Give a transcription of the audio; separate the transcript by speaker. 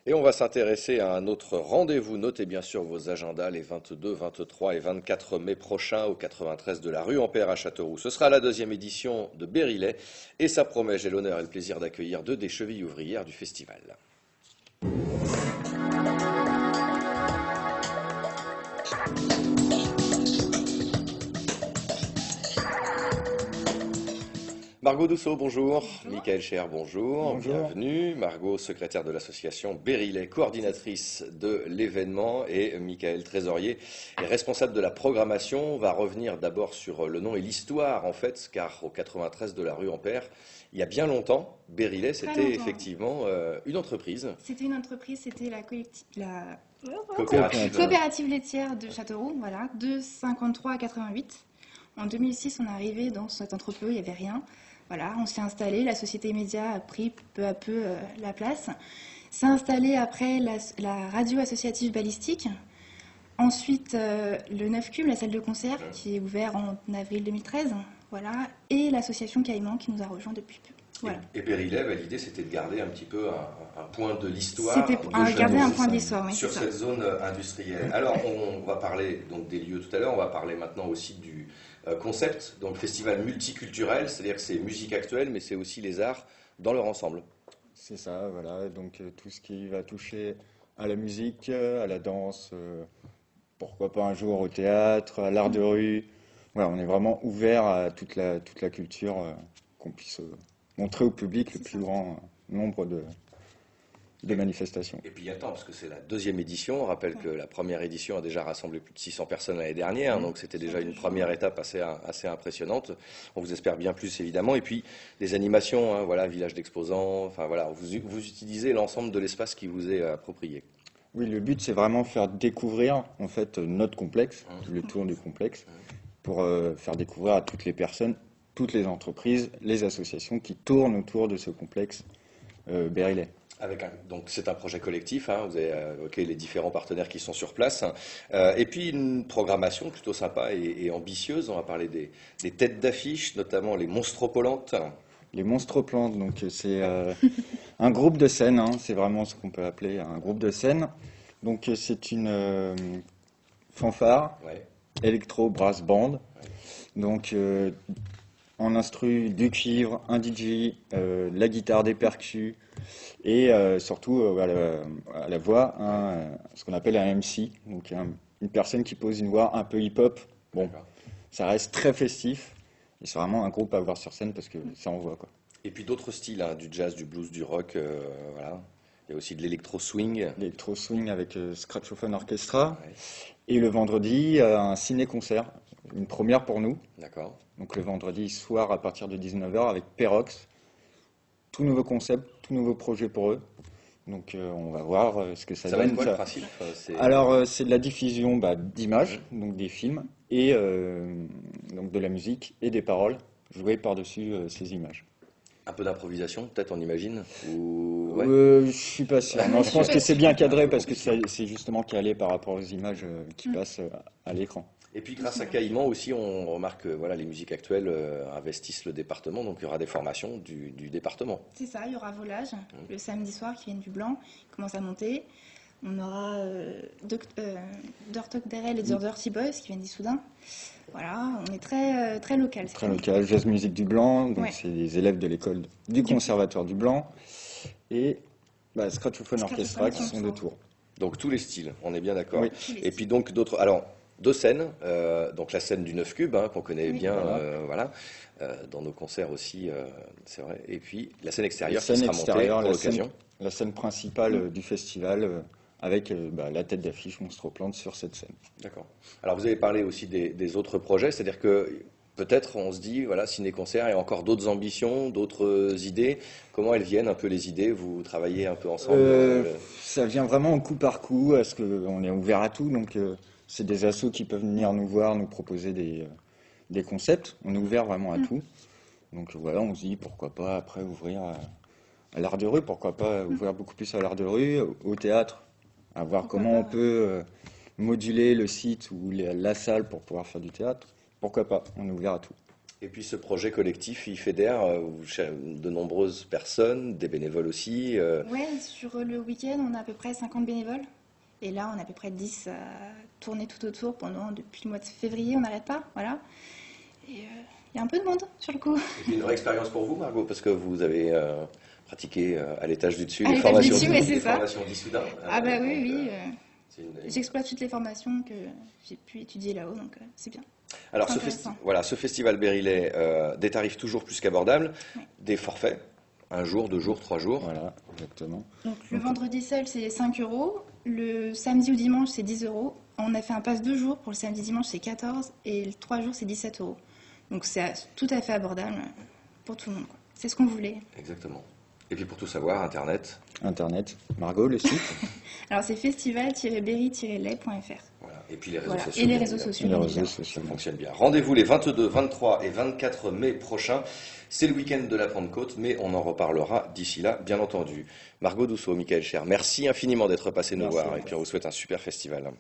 Speaker 1: Et on va s'intéresser à un autre rendez-vous. Notez bien sûr vos agendas les 22, 23 et 24 mai prochains au 93 de la rue Ampère à Châteauroux. Ce sera la deuxième édition de Bérillet et ça promet, j'ai l'honneur et le plaisir d'accueillir deux des chevilles ouvrières du festival. Margot Dousseau, bonjour.
Speaker 2: Bonjour.
Speaker 1: Michael Cher, bonjour.
Speaker 3: Bonjour.
Speaker 1: Bienvenue. Margot, secrétaire de l'association Bérillet, coordinatrice de l'événement, et Michael, trésorier et responsable de la programmation. On va revenir d'abord sur le nom et l'histoire, en fait, car au 93 de la rue Ampère, il y a bien longtemps, Bérillet, c'était effectivement une entreprise.
Speaker 2: C'était une entreprise, c'était la
Speaker 1: Coopérative.
Speaker 2: coopérative laitière de Châteauroux, voilà, de 53 à 88. En 2006, on est arrivé dans cet entrepôt, il n'y avait rien. Voilà, on s'est installé, la société média a pris peu à peu la place. S'est installée après la radio associative balistique. Ensuite, le 9 Cube, la salle de concert, qui est ouverte en avril 2013. Voilà, et l'association Caïman qui nous a rejoints depuis peu. Voilà.
Speaker 1: Et Bérillet, l'idée c'était de garder un petit peu un point de l'histoire.
Speaker 2: C'était garder un point d'histoire, oui,
Speaker 1: sur cette zone industrielle. Alors on va parler donc des lieux tout à l'heure, on va parler maintenant aussi du concept, donc festival multiculturel, c'est-à-dire que c'est musique actuelle, mais c'est aussi les arts dans leur ensemble.
Speaker 3: C'est ça, voilà. Donc tout ce qui va toucher à la musique, à la danse, pourquoi pas un jour au théâtre, à l'art de rue. Voilà, on est vraiment ouvert à toute la culture, qu'on puisse montrer au public le plus grand nombre de manifestations.
Speaker 1: Et puis il y a le temps, parce que c'est la deuxième édition. On rappelle que la première édition a déjà rassemblé plus de 600 personnes l'année dernière, donc c'était déjà une première étape assez impressionnante. On vous espère bien plus, évidemment. Et puis des animations, hein, voilà, village d'exposants, enfin voilà, vous utilisez l'ensemble de l'espace qui vous est approprié.
Speaker 3: Oui, le but c'est vraiment faire découvrir en fait notre complexe, le tour du complexe, pour faire découvrir à toutes les personnes, toutes les entreprises, les associations qui tournent autour de ce complexe Bérillet.
Speaker 1: Donc c'est un projet collectif, hein, vous avez évoqué les différents partenaires qui sont sur place, et puis une programmation plutôt sympa et ambitieuse. On va parler des têtes d'affiche, notamment les Monstropolantes.
Speaker 3: Les Monstroplantes, donc c'est un groupe de scène, hein, c'est vraiment ce qu'on peut appeler un groupe de scène. Donc c'est une fanfare,
Speaker 1: Ouais.
Speaker 3: électro brass band, donc en instru du cuivre, un DJ, la guitare, des percus et surtout à la voix ce qu'on appelle un MC, donc une personne qui pose une voix un peu hip-hop. Bon,
Speaker 1: D'accord.
Speaker 3: ça reste très festif et c'est vraiment un groupe à voir sur scène parce que ça envoie quoi.
Speaker 1: Et puis d'autres styles, hein, du jazz, du blues, du rock, voilà. Il y a aussi de l'électro-swing.
Speaker 3: L'électro swing avec Scratchophone Orchestra.
Speaker 1: Ouais.
Speaker 3: Et le vendredi, un ciné-concert, une première pour nous.
Speaker 1: D'accord.
Speaker 3: Donc le vendredi soir à partir de 19 h avec Perox. Tout nouveau concept, tout nouveau projet pour eux. Donc on va voir ce que ça
Speaker 1: Ça va
Speaker 3: donne.
Speaker 1: être quoi le principe?
Speaker 3: Alors c'est de la diffusion d'images, donc des films, et donc de la musique et des paroles jouées par-dessus ces images.
Speaker 1: Un peu d'improvisation, peut-être, on imagine ou... Ouais.
Speaker 3: Je suis pas sûr. Non, je pense que c'est bien cadré parce que c'est justement calé par rapport aux images qui passent à l'écran.
Speaker 1: Et puis grâce à Caïman aussi, on remarque que voilà, les musiques actuelles investissent le département, donc il y aura des formations du département.
Speaker 2: C'est ça, il y aura Volage, le samedi soir qui viennent du Blanc, qui commence à monter. On aura Dr Derel et The Dirty Boys qui viennent d'Issoudun. Voilà, on est très local.
Speaker 3: Très local, Jazz Musique du Blanc, donc
Speaker 2: Ouais.
Speaker 3: c'est des élèves de l'école du Conservatoire du Blanc, et Scratchophone Orchestra qui sont de Tours.
Speaker 1: Donc tous les styles, on est bien d'accord.
Speaker 3: Oui.
Speaker 1: Et puis donc d'autres... Alors, deux scènes, donc la scène du 9 Cube, hein, qu'on connaît
Speaker 2: Oui.
Speaker 1: bien,
Speaker 3: Voilà.
Speaker 1: dans nos concerts aussi, c'est vrai. Et puis la scène extérieure
Speaker 3: La scène
Speaker 1: qui sera
Speaker 3: extérieure,
Speaker 1: montée pour l'occasion.
Speaker 3: la scène principale du festival, avec la tête d'affiche Monstroplante sur cette scène.
Speaker 1: D'accord. Alors vous avez parlé aussi des autres projets, c'est-à-dire que peut-être on se dit, voilà, ciné-concert et encore d'autres ambitions, d'autres idées. Comment elles viennent un peu les idées? Vous travaillez un peu ensemble
Speaker 3: Ça vient vraiment au coup par coup, parce qu'on est ouvert à tout, donc c'est des assos qui peuvent venir nous voir, nous proposer des concepts. On est ouvert vraiment à tout. Donc voilà, on se dit pourquoi pas après ouvrir à l'art de rue, pourquoi pas ouvrir beaucoup plus à l'art de rue, au théâtre, à voir comment on peut moduler le site ou la salle pour pouvoir faire du théâtre. Pourquoi pas, on est ouvert à tout.
Speaker 1: Et puis ce projet collectif, il fédère de nombreuses personnes, des bénévoles aussi.
Speaker 2: Ouais, sur le week-end, on a à peu près 50 bénévoles. Et là, on a à peu près 10 à tourner tout autour depuis le mois de février, on n'arrête pas, voilà. Et il y a un peu de monde sur le coup.
Speaker 1: Et puis une vraie expérience pour vous, Margot, parce que vous avez pratiqué à l'étage du dessus
Speaker 2: À
Speaker 1: les
Speaker 2: l'étage du
Speaker 1: formations,
Speaker 2: dessus, ouais, c'est ça.
Speaker 1: formations d'Issoudun.
Speaker 2: Ah bah oui, oui.
Speaker 1: C'est
Speaker 2: J'exploite toutes les formations que j'ai pu étudier là-haut, donc c'est bien.
Speaker 1: Alors
Speaker 2: C'est
Speaker 1: ce,
Speaker 2: intéressant.
Speaker 1: voilà, ce festival Bérillet, des tarifs toujours plus qu'abordables,
Speaker 2: Ouais.
Speaker 1: des forfaits, 1 jour, 2 jours, 3 jours.
Speaker 3: Voilà, exactement.
Speaker 2: Donc le vendredi seul, c'est 5 euros. Le samedi ou dimanche, c'est 10 euros. On a fait un pass 2 jours. Pour le samedi dimanche, c'est 14. Et le 3 jours, c'est 17 euros. Donc c'est tout à fait abordable pour tout le monde, quoi. C'est ce qu'on voulait.
Speaker 1: Exactement. Et puis pour tout savoir, Internet.
Speaker 3: Internet. Margot, le site.
Speaker 2: Alors c'est festival-berry-lait.fr.
Speaker 1: Voilà. Et puis les réseaux
Speaker 2: Voilà.
Speaker 1: sociaux.
Speaker 2: Et les
Speaker 1: bien
Speaker 2: réseaux
Speaker 1: évidemment.
Speaker 2: sociaux.
Speaker 3: Les
Speaker 2: bien
Speaker 3: réseaux
Speaker 2: évidemment.
Speaker 3: sociaux.
Speaker 1: Ça fonctionne bien. Rendez-vous les 22, 23 et 24 mai prochains. C'est le week-end de la Pentecôte, mais on en reparlera d'ici là, bien entendu. Margot Douceau, Michael Cher, merci infiniment d'être passé nous
Speaker 3: Merci.
Speaker 1: voir et puis on vous souhaite un super festival.